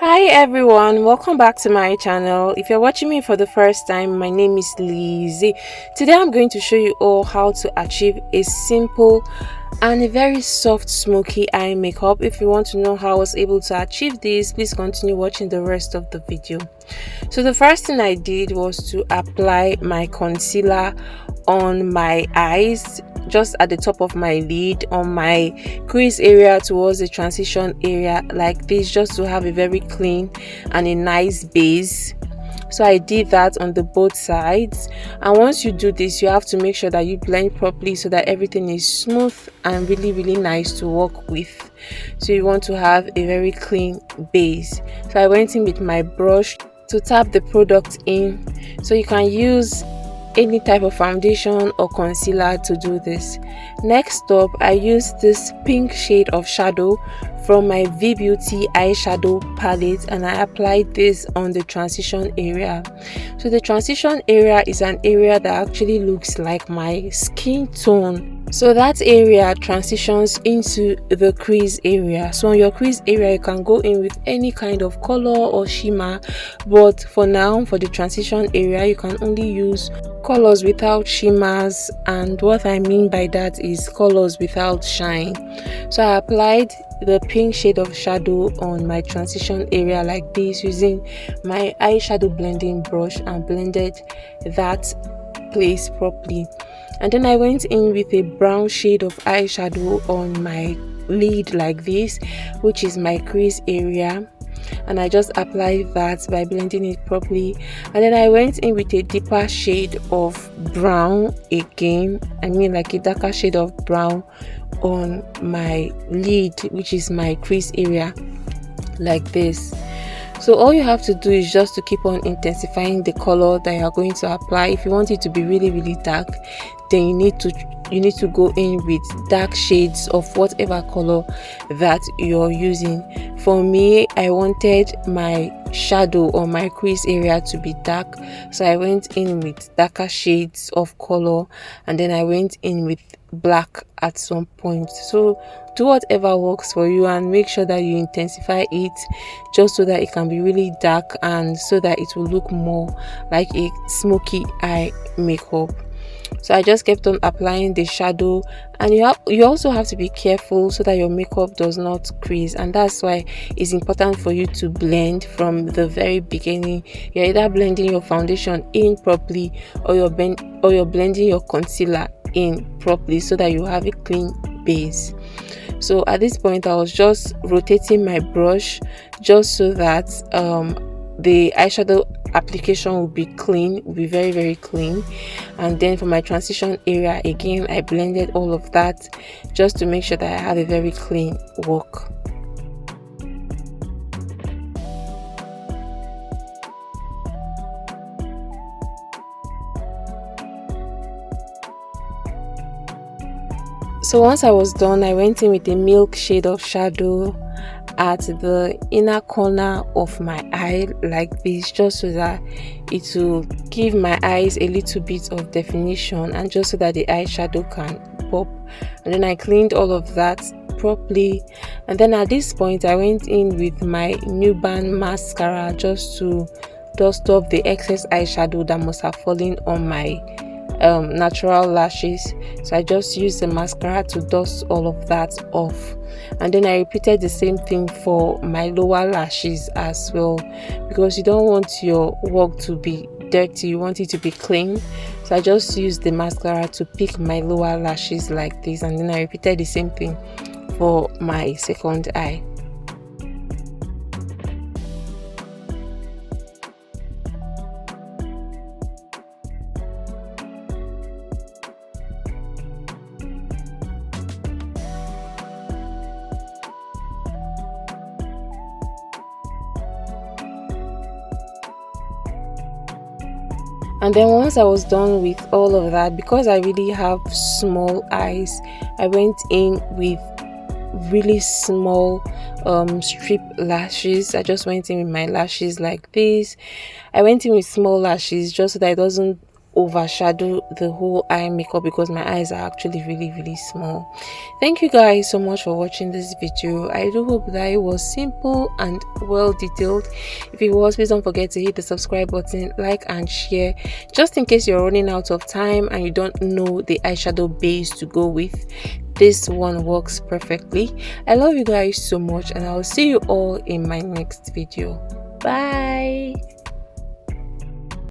Hi everyone, welcome back to my channel. If you're watching me for the first time, my name is Lizzie. Today I'm going to show you all how to achieve a simple and a very soft smoky eye makeup. If you want to know how I was able to achieve this, please continue watching the rest of the video. So the first thing I did was to apply my concealer on my eyes, just at the top of my lid, on my crease area towards the transition area like this, just to have a very clean and a nice base. So I did that on the both sides, and once you do this, you have to make sure that you blend properly so that everything is smooth and really nice to work with. So you want to have a very clean base. So I went in with my brush to tap the product in. So you can use any type of foundation or concealer to do this. Next up, I used this pink shade of shadow from my V Beauty eyeshadow palette, and I applied this on the transition area. So the transition area is an area that actually looks like my skin tone. So that area transitions into the crease area. So on your crease area, you can go in with any kind of color or shimmer, but for now, for the transition area, you can only use colors without shimmers, and what I mean by that is colors without shine. So I applied the pink shade of shadow on my transition area like this using my eyeshadow blending brush and blended that place properly. And then I went in with a brown shade of eyeshadow on my lid like this, which is my crease area, and I just applied that by blending it properly. And then I went in with a deeper shade of brown again, like a darker shade of brown on my lid, which is my crease area like this. So all you have to do is just to keep on intensifying the color that you are going to apply. If you want it to be really dark, then you need to go in with dark shades of whatever color that you're using. For me, I wanted my shadow or my crease area to be dark, so I went in with darker shades of color, and then I went in with black at some point. So do whatever works for you, and make sure that you intensify it just so that it can be really dark and so that it will look more like a smoky eye makeup. So I just kept on applying the shadow, and you also have to be careful so that your makeup does not crease, and that's why it's important for you to blend from the very beginning. You're either blending your foundation in properly, or you're blending your concealer in properly so that you have a clean base. So at this point, I was just rotating my brush just so that the eyeshadow application will be clean, will be very clean. And then for my transition area, again, I blended all of that just to make sure that I have a very clean work. So once I was done, I went in with a milk shade of shadow at the inner corner of my eye like this, just so that it will give my eyes a little bit of definition and just so that the eyeshadow can pop. And then I cleaned all of that properly, and then at this point I went in with my New Band mascara just to dust off the excess eyeshadow that must have fallen on my natural lashes. So I just used the mascara to dust all of that off, and then I repeated the same thing for my lower lashes as well, because you don't want your work to be dirty, you want it to be clean. So I just used the mascara to pick my lower lashes like this, and then I repeated the same thing for my second eye. And then once I was done with all of that, because I really have small eyes, I went in with really small strip lashes. I just went in with my lashes like this. I went in with small lashes just so that it doesn't overshadow the whole eye makeup because my eyes are actually really small. Thank you guys so much for watching this video. I do hope that it was simple and well detailed. If it was, please don't forget to hit the subscribe button, like and share, just in case you're running out of time and you don't know the eyeshadow base to go with. This one works perfectly. I love you guys so much, and I'll see you all in my next video. Bye.